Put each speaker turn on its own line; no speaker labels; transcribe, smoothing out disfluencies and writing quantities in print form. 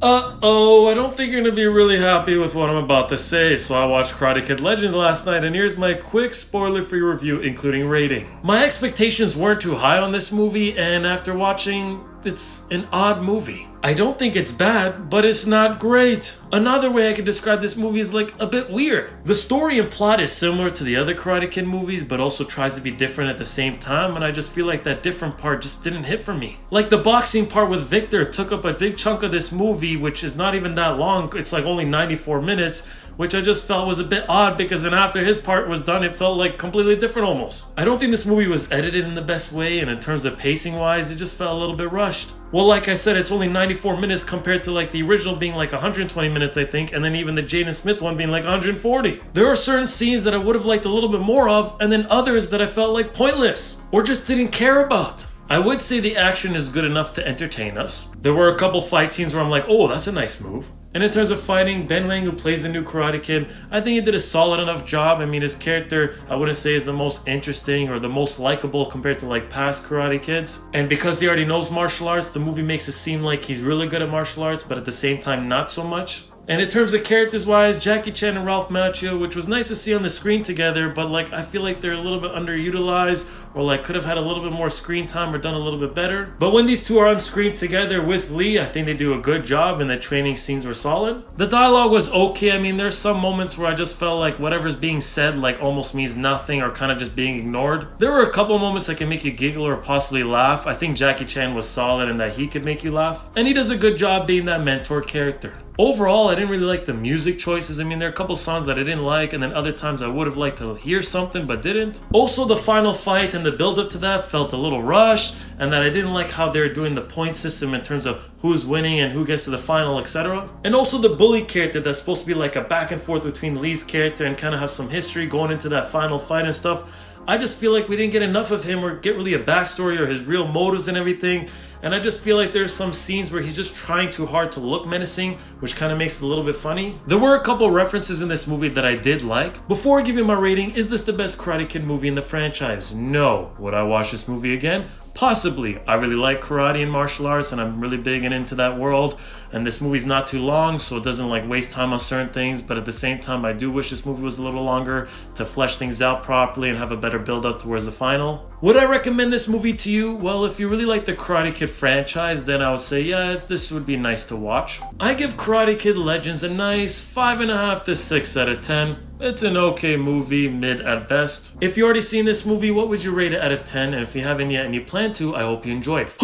Uh-oh, I don't think you're gonna be really happy with what I'm about to say, so I watched Karate Kid Legends last night, and here's my quick spoiler-free review, including rating. My expectations weren't too high on this movie, and after watching, it's an odd movie. I don't think it's bad, but it's not great. Another way I could describe this movie is like a bit weird. The story and plot is similar to the other Karate Kid movies, but also tries to be different at the same time, and I just feel like that different part just didn't hit for me. Like the boxing part with Victor took up a big chunk of this movie, which is not even that long. It's like only 94 minutes, which I just felt was a bit odd because then after his part was done, it felt like completely different almost. I don't think this movie was edited in the best way, and in terms of pacing wise, it just felt a little bit rushed. Well, like I said, it's only 94 minutes compared to like the original being like 120 minutes, I think, and then even the Jaden Smith one being like 140. There are certain scenes that I would have liked a little bit more of, and then others that I felt like pointless, or just didn't care about. I would say the action is good enough to entertain us. There were a couple fight scenes where I'm like, oh, that's a nice move. And in terms of fighting, Ben Wang, who plays the new Karate Kid, I think he did a solid enough job. I mean, his character, I wouldn't say is the most interesting or the most likable compared to like past Karate Kids. And because he already knows martial arts, the movie makes it seem like he's really good at martial arts, but at the same time, not so much. And in terms of characters wise, Jackie Chan and Ralph Macchio, which was nice to see on the screen together, but like I feel like they're a little bit underutilized, or like could have had a little bit more screen time or done a little bit better. But when these two are on screen together with Lee, I think they do a good job, and the training scenes were solid. The dialogue was okay. I mean, there's some moments where I just felt like whatever's being said like almost means nothing or kind of just being ignored. There were a couple moments that can make you giggle or possibly laugh. I think Jackie Chan was solid in that he could make you laugh, and he does a good job being that mentor character. Overall, I didn't really like the music choices. I mean, there are a couple songs that I didn't like, and then other times I would have liked to hear something but didn't. Also, the final fight and the build-up to that felt a little rushed, and that I didn't like how they're doing the point system in terms of who's winning and who gets to the final, etc. And also the bully character that's supposed to be like a back and forth between Lee's character and kind of have some history going into that final fight and stuff. I just feel like we didn't get enough of him or get really a backstory or his real motives and everything. And I just feel like there's some scenes where he's just trying too hard to look menacing, which kind of makes it a little bit funny. There were a couple references in this movie that I did like. Before I give you my rating, is this the best Karate Kid movie in the franchise? No. Would I watch this movie again? Possibly. I really like karate and martial arts, and I'm really big and into that world. And this movie's not too long, so it doesn't like waste time on certain things. But at the same time, I do wish this movie was a little longer to flesh things out properly and have a better build up towards the final. Would I recommend this movie to you? Well, if you really like the Karate Kid franchise, then I would say, yeah, this would be nice to watch. I give Karate Kid Legends a nice 5.5 to 6 out of 10. It's an okay movie, mid at best. If you already seen this movie, what would you rate it out of 10? And if you haven't yet and you plan to, I hope you enjoy it.